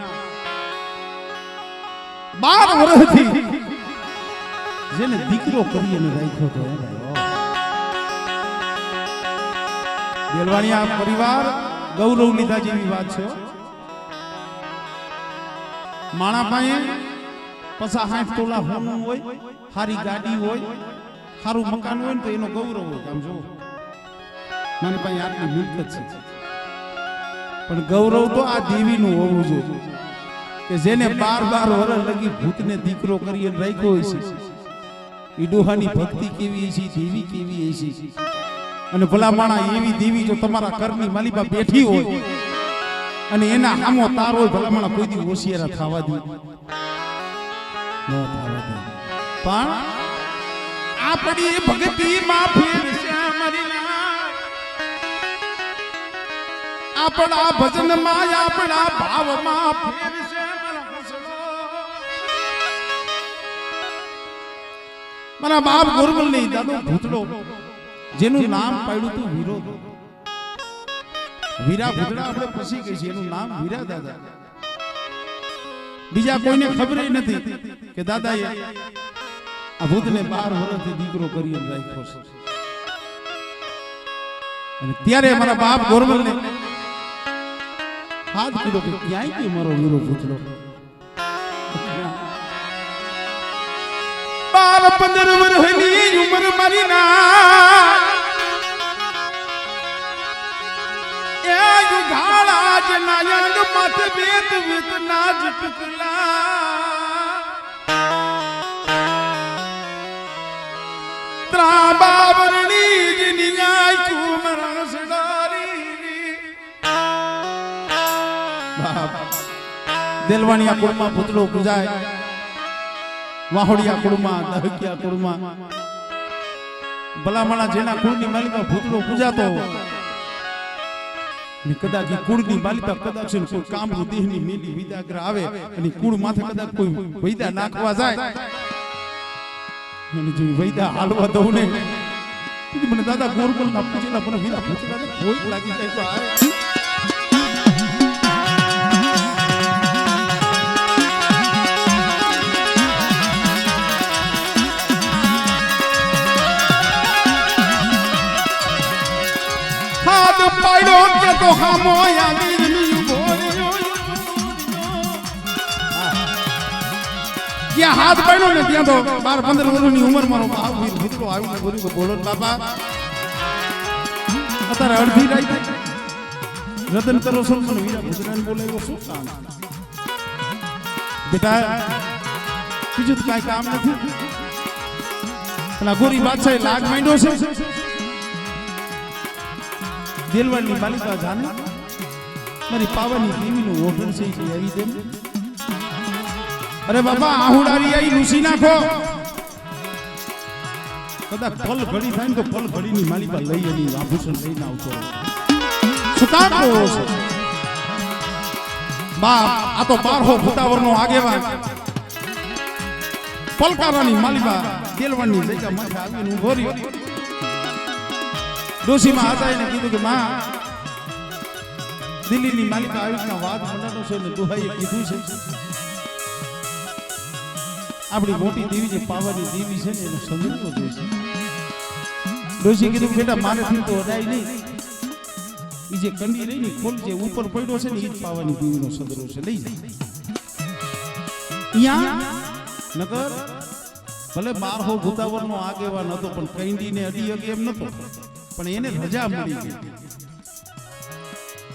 [SPEAKER 1] 12 વર્ષથી જેને દીકરો કરી અને રાખ્યો તો દેલવાણીયા પરિવાર ગૌરવ લીધા જેવી વાત છે માણા પાસે 50-60 તોલા હોનું હોય સારી ગાડી હોય સારું મકાન હોય ને તો એનો ગૌરવ હોય આમ જો મારી પાસે આટલી મિલકત છે પણ ગૌરવ તો આ દેવીનું હોવું જોઈએ કે જેને 12 વર્ષ લગી ભૂતને દીકરો કરી અને રાખ્યો હોય છે ઈડોહાની ભક્તિ કેવી છે દેવી કેવી છે અને ભલા માણા એવી દેવી જો તમારા ઘરની માલિકા બેઠી હોય અને એના સામો તાર હોય ભલા માણા કોઈ દી હોશિયારા થવા દે ન થવા દે પણ આપણી ભક્તિ માં ફેર છે મારી ના આપણા ભજન માં આપણા ભાવ માં ફેર છે મારા બાપ ગોરમલ નહીં દાદો ભૂતડો જેનું નામ પાડ્યું તું વીરો વીરા ભૂતડા આપણે પૂછી ગઈ છે એનું નામ વીરા દાદા બીજા કોઈને ખબર નથી કે દાદાએ આ ભૂતને 12 વર્ષથી દીકરો કરી અને રાખ્યો છે અને ત્યારે મારા બાપ ગોરમલને હાથ કીધો કે ક્યાંય કે મારો વીરો ભૂતડો 12-15 વર્ષની ઉંમર મારી ના એ યુગાળા જ નાયંગ મત વેત વેત નાજ ટુકલા ત્રા બાબરણી જની આય કુમરા સડારી બાપ દેલવાણીયા કુળમાં પુતળો પૂજાય વાહોડિયા કુળમાં દહકિયા કુળમાં ભલામણા જેના કુળની માલિકા ભૂતળો પૂજાતો ને કદાચ કુળની બાલિકા કદાચ કોઈ કામનું દેહની મેલી વિદાગ્ર આવે અને કુળ માથે કદાચ કોઈ વૈદા નાખવા જાય અને જો વૈદા હાલવા દઉં ને મને દાદા ગોરગોલ ના પૂછેલા પણ વીરા પૂછેલા કોઈ લાગી જાય તો આવે પાડ્યો કે તો હામો આવી બોલ્યો જ્યાં હાથ પાડ્યો ને ત્યાં તો 12-15 વર્ષની ઉંમર મારો બાપ વીર ભૂતરો આવીને બોલ્યું કે બોલો બાપા અત્યારે અડધી રાત રતન કરો છો મને વીરા ભૂતરાને બોલાવ્યો શું કામ બેટા બીજું તો કાંઈ કામ નથી અને ગોરી બાદશાહે લાગ માંડ્યો છે દેલવાડની બાલિકા જાને મારી પાવાની દેવીનું ઓઢણ છે એ આવી દે અરે બાપા આહુડારી આઈ લૂસી નાખો કદાચ પલ ઘડી થાય ને તો પલ ઘડીની માલિકા લઈ એની આભૂષણ લઈને આવતો સુતા કહો છે બાપ આ તો 12 ફૂટાવરનો આગેવાન પલકારાની માલિકા દેલવાડની જગ્યા માથે આવીને ઊભો રહ્યો ડોશીમાં હતા એને કીધું કે માં દિલ્હીની માલિકા આયુષના વાત મંડાનો છે ને દુહાઈએ કીધું છે આપણી મોટી દેવી જે પાવાની દેવી છે ને એનો સંદર્ભ જોઈશે ડોશી કીધું બેટા મારેથી તો અડાય નહીં એ જે કંડી રહી ને ખોલ જે ઉપર પડ્યો છે ને એ જ પાવાની દેવીનો સંદર્ભ છે લઈ જાય નગર ભલે 12 ભૂતાવરનો આગેવાન હતો પણ કંડીને અડી અગે એમ નતો પણ એને રજા મળી ગઈ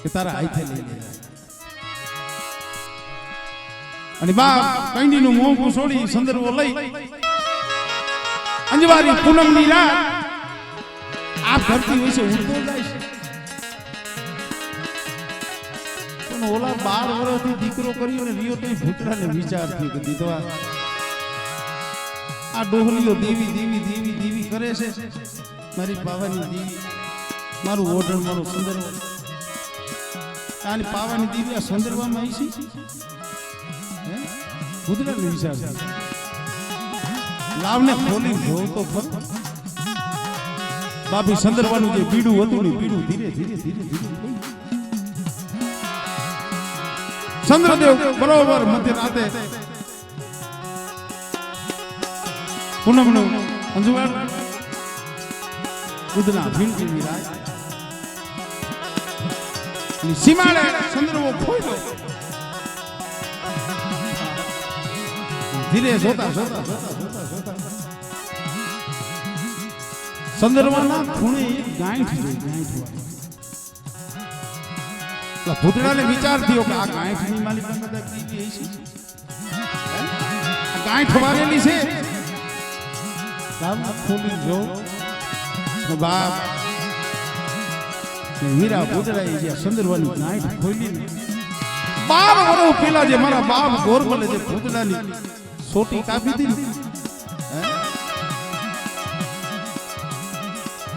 [SPEAKER 1] કે તારા હાથે લઈ લે અને બાપ કંડીનું મોંઘું છોડી સંદર્ભો લઈ અંજવારી પૂનમની રાત આ ધરતી વિશે ઉડતો જાય છે પણ ઓલા 12 વર્ષથી દીકરો કર્યો ને રિયો તો ભૂતરાને વિચાર થયો કે દીધવા આ ડોહલીઓ દેવી દેવી દેવી દેવી કરે છે મારી પાવાની દેવી મારું ઓઢણ મારું સુંદર આની પાવાની દેવી આ સુંદરવામાં આવી છે ભૂતરાને વિચાર લાવને ખોલી જોઉં તો ખર બાપી સંદરવાનું જે બીડું હતું ને બીડું ધીરે ધીરે ધીરે ધીરે ચંદ્રદેવ બરોબર મધ્ય રાતે પૂનમનું અંજવાળ ઉદના ભીંડી વિરાય ની સીમાડે ચંદ્રવો ખોલ્યો ધીરે જોતા જોતા જોતા જોતા જોતા ચંદ્રવાના ખૂણે એક ગાંઠ જોઈ ગાંઠ વાળી ભૂતડાને વિચાર થયો કે આ ગાંઠની માલિકા કદાચ દીવી છે આ ગાંઠ વારેલી છે ખોલી જો બાપ વીરા ભૂતડાએ જે ચંદ્રવાની ગાંઠ ખોલી 12 વર્ષ પહેલા જે મારા બાપ ગોરબલે જે ભૂતડાની સોટી કાપી હતી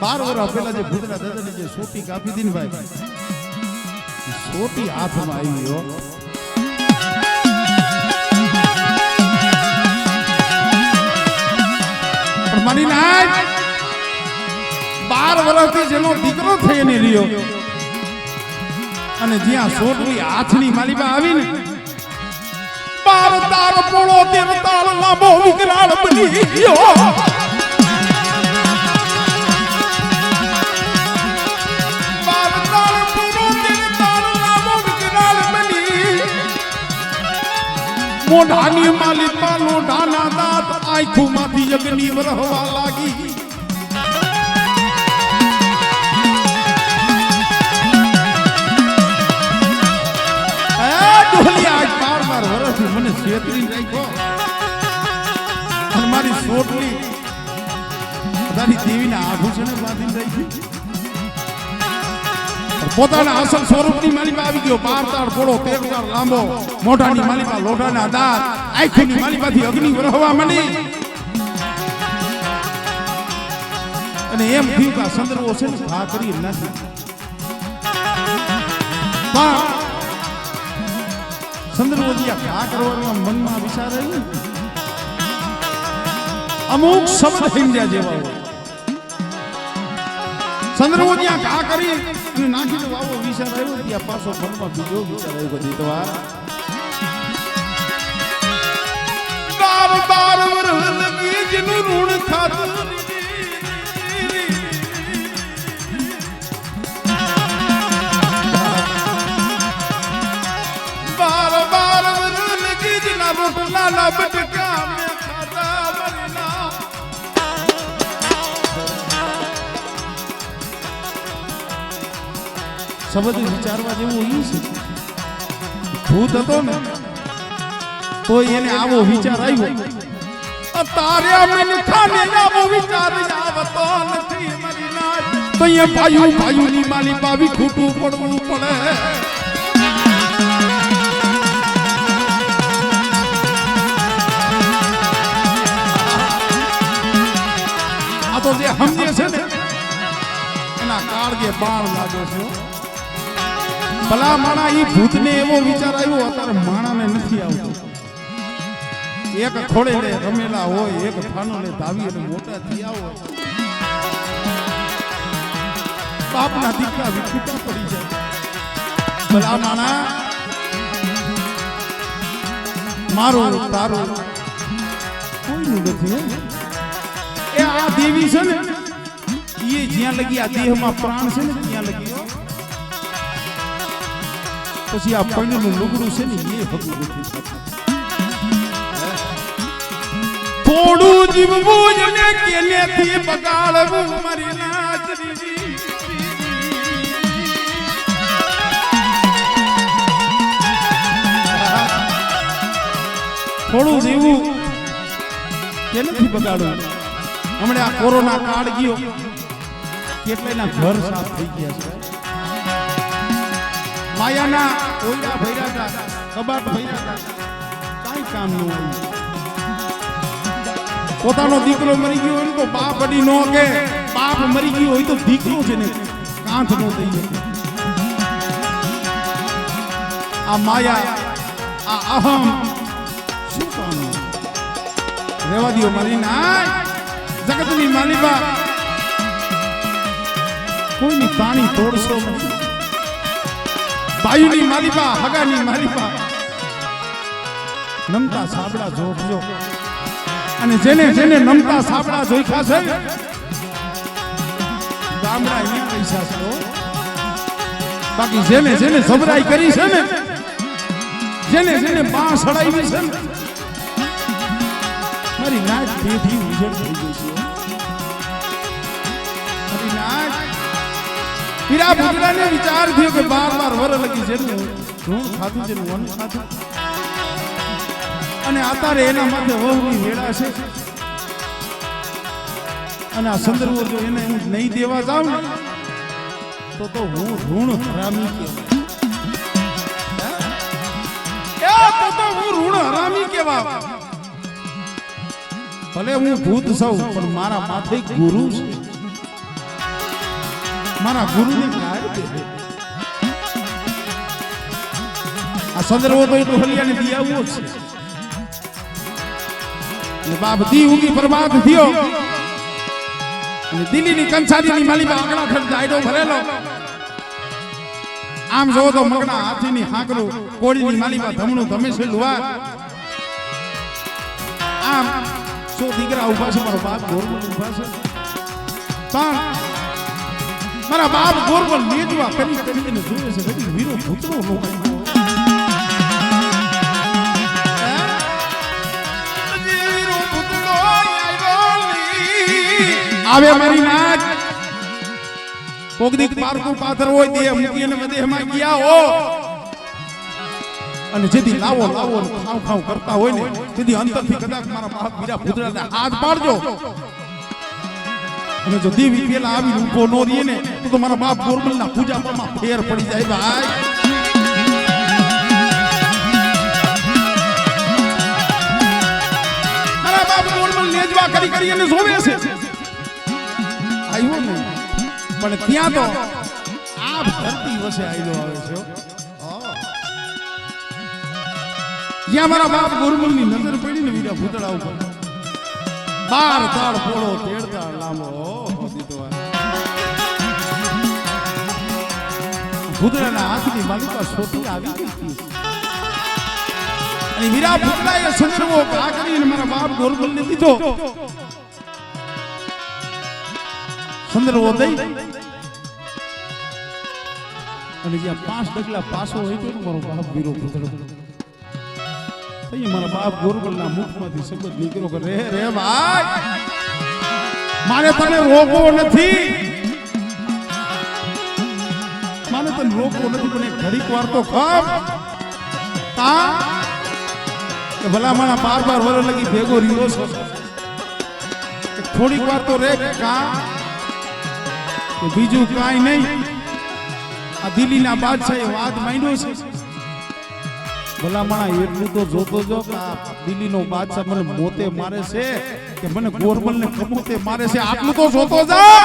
[SPEAKER 1] 12 વર્ષ પહેલા જે ભૂતડા દાદાની જે સોટી કાપી હતી ને ભાઈ સોટી હાથમાં આવી ગયો પણ મારી નાય 12 વર્ષથી જેનો દીકરો થઈને રહ્યો અને જ્યાં સોટલી હાથની માલિકા આવી ને 12 તાર પોળો 13 તાળ લાંબો વિકરાળ બની ગયો મોઢાની માલિકા લોઢાના દાંત આંખોમાંથી અગ્નિ વરહવા લાગી આજ 12 વર્ષથી મને છેતરી રાખ્યો અને મારી સોટલી તારી દેવીના આભૂષણે બાંધીને રાખી પોતાના અસલ સ્વરૂપની માલિકા આવી ગયો 12 તાળ પોળો 13 તાળ લાંબો મોઢાની માલિકા લોઢાના દાંત આંખની માલિકાથી અગ્નિ વરહવા માંડી અને એમ થયું કે આ સંદર્ભો છે ને ભા કરી નથી ચંદ્રવોદિયા ઘા કરવાનું મનમાં વિચાર આવ્યો અમુક શબ્દ સમજ્યા જેવા હોય ચંદ્રવોદિયા ઘા કરી અને નાખી દો આવો વિચાર આવ્યો ત્યાં પાછો મનમાં બીજો વિચાર આવ્યો કે દીતવા બાર વર્ષ લગી જેનું ઋણ ખાતું लाला बटका में खाता मरना શબ્દ વિચારવા જેવું ઈ છે ભૂત હતો ને તો એને આવો વિચાર આવ્યો તારે મન ખાને આવો વિચાર આવતો નથી મરી ના તો એ ભાઈઓ ની માલી પાવી ખોટું પડવું પડે તો જે સમજે છે ને એના કાળગે બાણ લાગે છે ભલા માણા ઈ ભૂતને એવો વિચાર આવ્યો અત્યારે માણાને નથી આવતો એક ખોળે લે રમેલા હોય એક ફાનો લે ધાવી અને મોટા થયા હોય બાપના દીકરા વિખૂટા પડી જાય ભલા માણા મારું તારું કોઈનું નથી એ આ દેવી છે ને એ જ્યાં લગી આ દેહમાં પ્રાણ છે ને ત્યાં લગી પછી આ પૈણનું લુગડું છે ને એ હકું નથી થોડું જીવવું જ ને કેનેથી બગાડવું મારી નાચરી થોડું જીવવું કેનેથી બગાડવું હમણે આ કોરોના કાળ ગયો કેટલાયના ઘર સાફ થઈ ગયા છે માયાના ઓયડા ભર્યા હતા કબાટ ભર્યા હતા કાઈ કામ ન આવ્યું પોતાનો દીકરો મરી ગયો હોય તો બાપ અડી ન કે બાપ મરી ગયો હોય તો દીકરો છે ને કાંધ નો દઈએ આ માયા આ અહમ શું કામ રેવા દિયો મારી નાય જગતની માલિકા કોઈની તાણી તોડશો નહીં બાયુની માલિકા હગાની માલિકા નમતા સાબડા જોડજો અને જેને જેને નમતા સાબડા જોઈખા છે ગામડા એ પૈસા છે બાકી જેને જેને સબરાઈ કરી છે ને જેને જેને બાં સડાવી છે ને મારી નાચ પેઢી ઉજળ થઈ ગઈ છે મારી નાચ પીરા ભૂતડાને વિચાર થયો કે બાર વર લગી જેનું ઋણ ખાધું જેનું વન ખાધું અને અત્યારે એના માટે વહુની વેળા છે અને આ સંદર્ભો જો એને હું નહીં દેવા જાઉં ને તો હું ઋણ હરામી કહેવાય તો હું ઋણ હરામી કહેવાય ભલે હું ભૂત સૌ પણ મારા માથે ગુરુ છે મારા ગુરુને ગાય દે આ સંદર્ભો તો એટલું હલિયાને દિયાવો છે અને બાપ દી ઉગી બરબાદ થયો અને દિલ્હીની કંસારીની માલીમાં આંગણા ખડ દાયડો ભરેલો આમ જોવો તો મગના હાથીની હાંકરું કોળીની માલીમાં ધમણું ધમે છે લુવાર આમ સો દીકરા ઉભા છે મારો બાપ ગોરબલ ઉભા છે પણ મારા બાપ ગોરબલ મેજવા કરી કરીને જોવે છે કદી વીરો ભૂતરો નો આવે મારી નાચ કોકદીક પારકું પાથર હોય તે મૂકી અને વિદેહમાં ગયા હો અને જેથી લાવો લાવો ખાવ ખાવ કરતા હોય ને તેથી અંતરથી કદાચ મારા બાપ બીજા ભૂતરાને હાથ પાડજો અને જો દેવી પેલા આવી ઉભો નો રહે ને તો મારા બાપ ગોરબલના પૂજા પરમાં ફેર પડી જાય ભાઈ મારા બાપ ગોરબલ લેજવા કરી કરી અને જોવે છે આવ્યો ને પણ ત્યાં તો આ ધરતી વસે આયલો આવે છે જ્યાં મારા બાપ ગોરમલની નજર પડી ને વીરા ભૂતળા ઉપર 12 તાળ પોળો 13 તાળ લાંબો દીધો ભૂતળાના હાથની માલિકા છોટી આવી ગઈ અને વીરા ભૂતળાએ સંદર્ભો ઘા કરીને મારા બાપ ગોરમલને દીધો સંદર્ભો દઈ અને જ્યાં 5 ડગલા પાછો હોય તો મારો બાપ વીરો ભૂતળો મારા બાપ ગોરમલના મુખમાંથી શબ્દ નીકળ્યો કે રે ભાઈ મારે તને રોકવો નથી મારે તને રોકવો નથી પણ એક ઘડીક વાર તો ખમ કા કે ભલા મારા 12 વર્ષ લગી ભેગો રહ્યો છો થોડીક વાર તો રે કા કે બીજું કાંઈ નહીં આ દિલ્હીના બાદશાહે વાત માંડ્યો છે ભલા માણા એટલું તો જોતો જો કે આ દિલ્હીનો બાદશાહ મને મોતે મારે છે કે મને ગોરમલને કમોતે મારે છે આટલું તો જોતો જા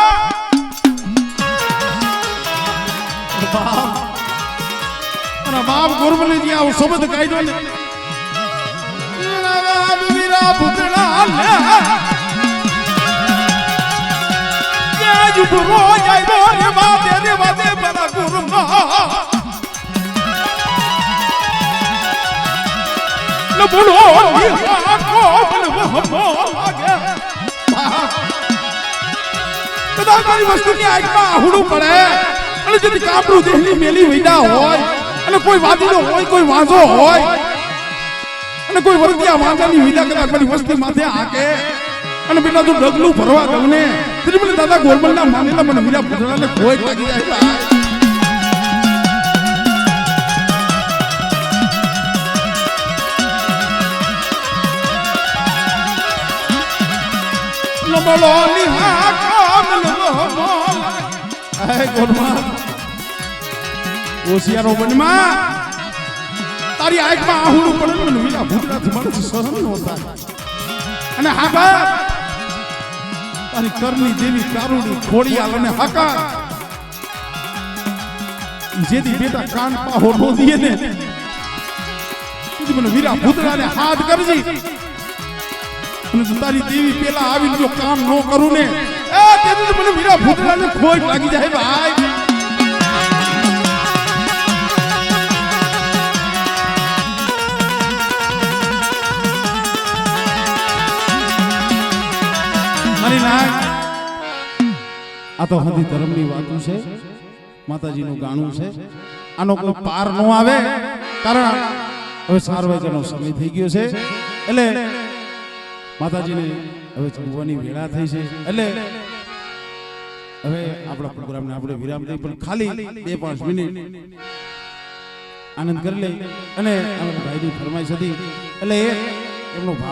[SPEAKER 1] અને બાપ ગોરમલને જે આવો શબ્દ કાઢ્યો ને વીરા ભૂતળા કે જુબરો જાય રે વાદે બડા ગોરમલ બોલો કદાચ વસ્તુની આંખમાં આહુડું પડે અને જેથી કાપડું દેહની મેલી વૈડા હોય અને કોઈ વાદીનો હોય કોઈ વાંઝો હોય અને કોઈ વર્ગિયા વાંઝાની વિદા કદાચ મારી વસ્તી માથે આકે અને બેટા તું ડગલું ભરવા દઉં ને તેથી મને દાદા ગોરમલના માનેલા મને વીરા ભૂતળાને કોઈ લાગી જાય બોલો નિહા કોમલ મોલ હે ગોરમલ ઓશિયારો બનમાં તારી આંખમાં આહુડું પડે મને વીરા ભૂતળાથી મને સહન ન થાય અને હાકા તારી કરની દેવી કારુડી ખોડિયાલ અને હાકા જેથી બેટા કાન પાહો નો દીએ ને મને વીરા ભૂતળાને હાથ કરજી અને તારી દેવી પેલા આવીને જો કામ ન કરું ને એ તેથી મને વીરા ભૂતળાને ખોટ લાગી જાય ભાઈ મારી નાક આ તો હદી ધર્મની વાતો છે માતાજીનું ગાણું છે આનો કોઈ પાર ન આવે કારણ હવે સાર્વજનો સમય થઈ ગયો છે એટલે માતાજીને હવે જમવાની વેળા થઈ છે એટલે હવે આપણા પ્રોગ્રામને આપણે વિરામ દઈ પણ ખાલી 2-5 મિનિટ આનંદ કરી લઈ અને અમારા ભાઈની ફરમાઈશ હતી એટલે એમનો ભાવ